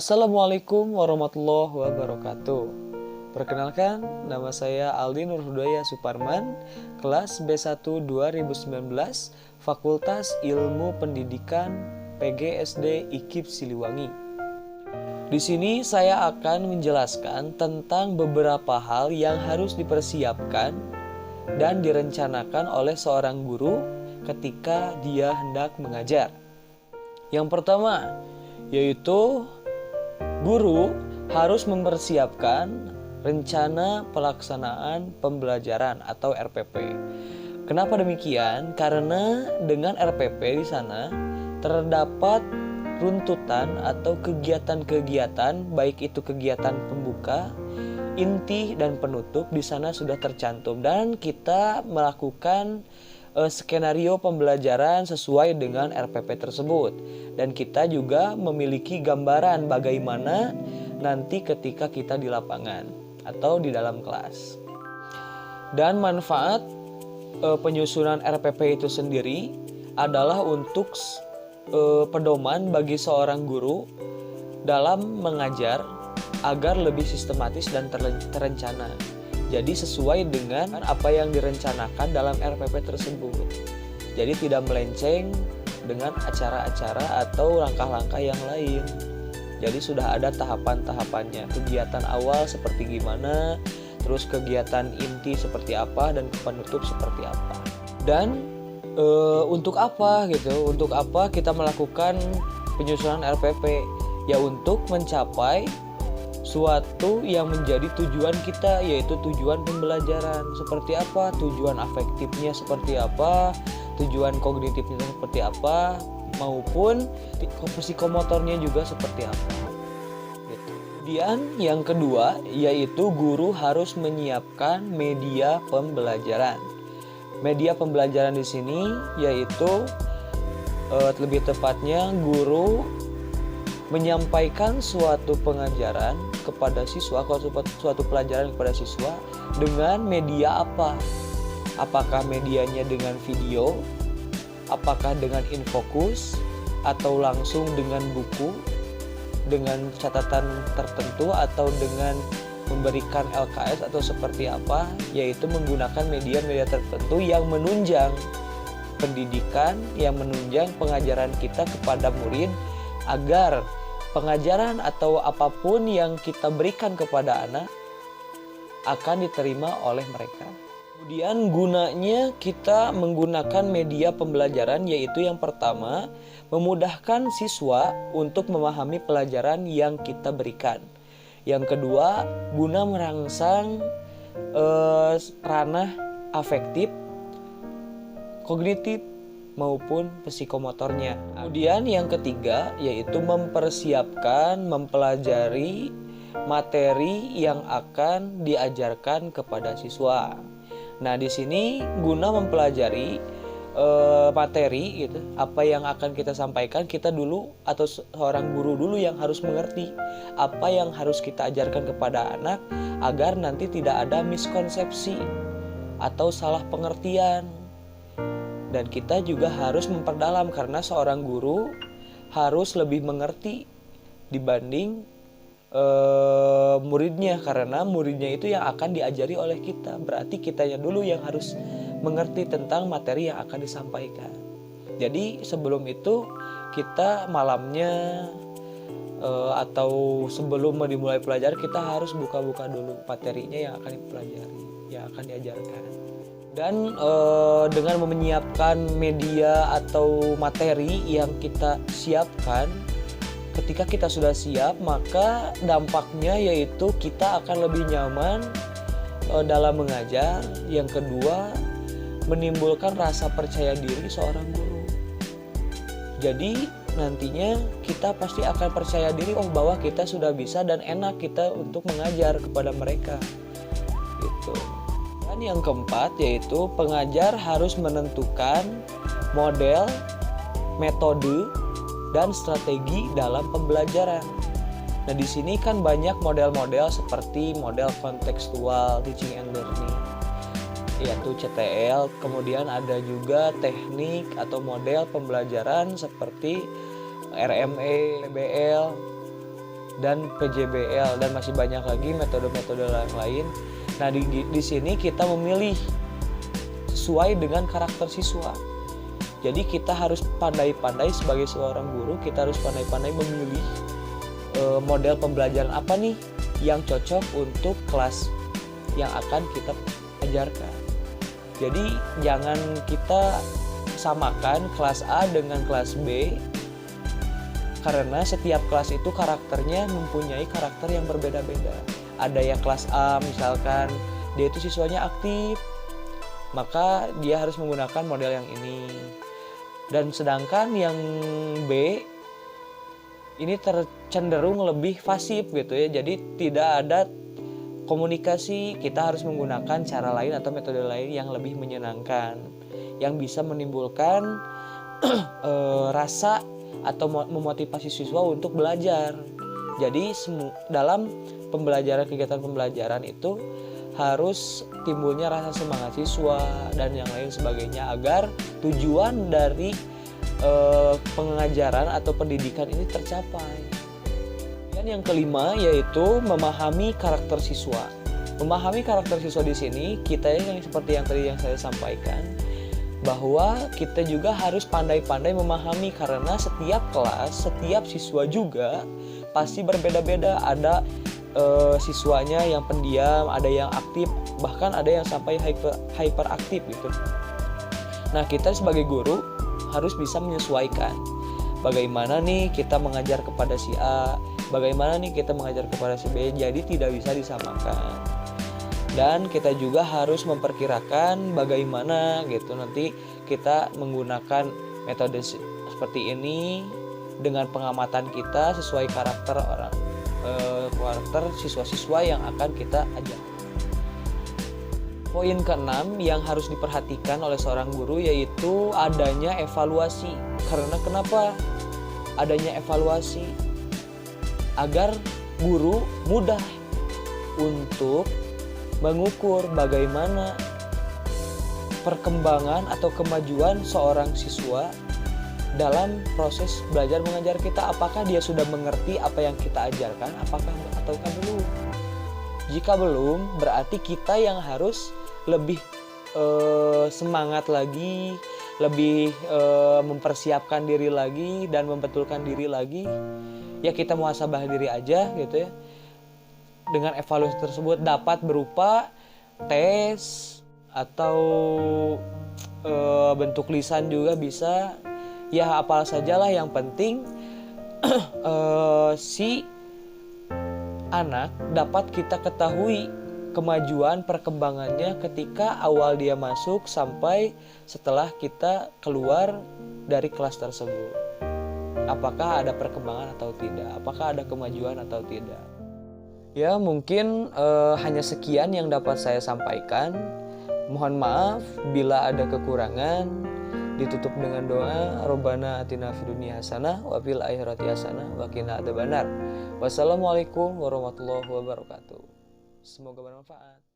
Assalamualaikum warahmatullahi wabarakatuh. Perkenalkan, nama saya Aldi Nurhudaya Suparman, kelas B1 2019, Fakultas Ilmu Pendidikan PGSD IKIP Siliwangi. Di sini saya akan menjelaskan tentang beberapa hal yang harus dipersiapkan dan direncanakan oleh seorang guru ketika dia hendak mengajar. Yang pertama, yaitu guru harus mempersiapkan rencana pelaksanaan pembelajaran atau RPP. Kenapa demikian? Karena dengan RPP di sana terdapat runtutan atau kegiatan-kegiatan, baik itu kegiatan pembuka, inti dan penutup di sana sudah tercantum dan kita melakukan skenario pembelajaran sesuai dengan RPP tersebut, dan kita juga memiliki gambaran bagaimana nanti ketika kita di lapangan atau di dalam kelas. Dan manfaat penyusunan RPP itu sendiri adalah untuk pedoman bagi seorang guru dalam mengajar agar lebih sistematis dan terencana. Jadi sesuai dengan apa yang direncanakan dalam RPP tersebut. Jadi tidak melenceng dengan acara-acara atau langkah-langkah yang lain. Jadi sudah ada tahapan-tahapannya. Kegiatan awal seperti gimana, terus kegiatan inti seperti apa, dan penutup seperti apa. Dan untuk apa gitu? Untuk apa kita melakukan penyusunan RPP? Ya untuk mencapai suatu yang menjadi tujuan kita, yaitu tujuan pembelajaran. Seperti apa? Tujuan afektifnya seperti apa? Tujuan kognitifnya seperti apa? Maupun psikomotornya juga seperti apa. Gitu. Kemudian yang kedua, yaitu guru harus menyiapkan media pembelajaran. Media pembelajaran di sini yaitu lebih tepatnya guru menyampaikan suatu pengajaran kepada siswa, suatu pelajaran kepada siswa dengan media apa? Apakah medianya dengan video? Apakah dengan infokus? Atau langsung dengan buku? Dengan catatan tertentu? Atau dengan memberikan LKS atau seperti apa? Yaitu menggunakan media-media tertentu yang menunjang pendidikan, yang menunjang pengajaran kita kepada murid agar pengajaran atau apapun yang kita berikan kepada anak akan diterima oleh mereka. Kemudian gunanya kita menggunakan media pembelajaran, yaitu yang pertama, memudahkan siswa untuk memahami pelajaran yang kita berikan. Yang kedua, guna merangsang ranah afektif, kognitif, maupun psikomotornya. Kemudian yang ketiga yaitu mempersiapkan, mempelajari materi yang akan diajarkan kepada siswa. Nah, di sini guna mempelajari materi gitu, apa yang akan kita sampaikan, kita dulu atau seorang guru dulu yang harus mengerti apa yang harus kita ajarkan kepada anak agar nanti tidak ada miskonsepsi atau salah pengertian. Dan kita juga harus memperdalam karena seorang guru harus lebih mengerti dibanding muridnya, karena muridnya itu yang akan diajari oleh kita. Berarti kitanya dulu yang harus mengerti tentang materi yang akan disampaikan. Jadi sebelum itu kita malamnya atau sebelum dimulai pelajaran kita harus buka-buka dulu materinya yang akan dipelajari, yang akan diajarkan. Dan dengan menyiapkan media atau materi yang kita siapkan, ketika kita sudah siap, maka dampaknya yaitu kita akan lebih nyaman dalam mengajar. Yang kedua, menimbulkan rasa percaya diri seorang guru. Jadi nantinya kita pasti akan percaya diri, bahwa kita sudah bisa dan enak kita untuk mengajar kepada mereka. Gitu. Dan yang keempat yaitu pengajar harus menentukan model, metode, dan strategi dalam pembelajaran. Nah, di sini kan banyak model-model seperti model kontekstual teaching and learning, yaitu CTL. Kemudian ada juga teknik atau model pembelajaran seperti RME, PBL, dan PJBL, dan masih banyak lagi metode-metode lain. Nah, di sini kita memilih sesuai dengan karakter siswa. Jadi kita harus pandai-pandai sebagai seorang guru, kita harus pandai-pandai memilih model pembelajaran apa nih yang cocok untuk kelas yang akan kita ajarkan. Jadi jangan kita samakan kelas A dengan kelas B, karena setiap kelas itu karakternya mempunyai karakter yang berbeda-beda. Ada yang kelas A misalkan dia itu siswanya aktif, maka dia harus menggunakan model yang ini. Dan sedangkan yang B ini cenderung lebih pasif gitu ya. Jadi tidak ada komunikasi, kita harus menggunakan cara lain atau metode lain yang lebih menyenangkan, yang bisa menimbulkan rasa atau memotivasi siswa untuk belajar. Jadi dalam kegiatan pembelajaran itu harus timbulnya rasa semangat siswa dan yang lain sebagainya, agar tujuan dari pengajaran atau pendidikan ini tercapai. Dan yang kelima yaitu memahami karakter siswa. Memahami karakter siswa di sini kita yang seperti yang tadi yang saya sampaikan, bahwa kita juga harus pandai-pandai memahami, karena setiap kelas, setiap siswa juga pasti berbeda-beda. Ada siswanya yang pendiam, ada yang aktif, bahkan ada yang sampai hyperaktif gitu. Nah, kita sebagai guru harus bisa menyesuaikan. Bagaimana nih kita mengajar kepada si A, bagaimana nih kita mengajar kepada si B, jadi tidak bisa disamakan. Dan kita juga harus memperkirakan bagaimana gitu nanti kita menggunakan metode seperti ini dengan pengamatan kita sesuai karakter siswa-siswa yang akan kita ajar. Poin keenam yang harus diperhatikan oleh seorang guru yaitu adanya evaluasi. Karena kenapa adanya evaluasi? Agar guru mudah untuk mengukur bagaimana perkembangan atau kemajuan seorang siswa dalam proses belajar mengajar kita. Apakah dia sudah mengerti apa yang kita ajarkan, ataukah belum? Jika belum, berarti kita yang harus lebih semangat lagi, lebih mempersiapkan diri lagi dan membetulkan diri lagi. Ya, kita muhasabah diri aja gitu ya. Dengan evaluasi tersebut dapat berupa tes atau bentuk lisan juga bisa. Ya, apal sajalah, yang penting si anak dapat kita ketahui kemajuan perkembangannya ketika awal dia masuk sampai setelah kita keluar dari kelas tersebut. Apakah ada perkembangan atau tidak? Apakah ada kemajuan atau tidak? Ya, mungkin hanya sekian yang dapat saya sampaikan. Mohon maaf bila ada kekurangan. Ditutup dengan doa, Rabbana atina fid dunya hasanah wa fil akhirati hasanah wa qina adzabannar. Wassalamualaikum warahmatullahi wabarakatuh. Semoga bermanfaat.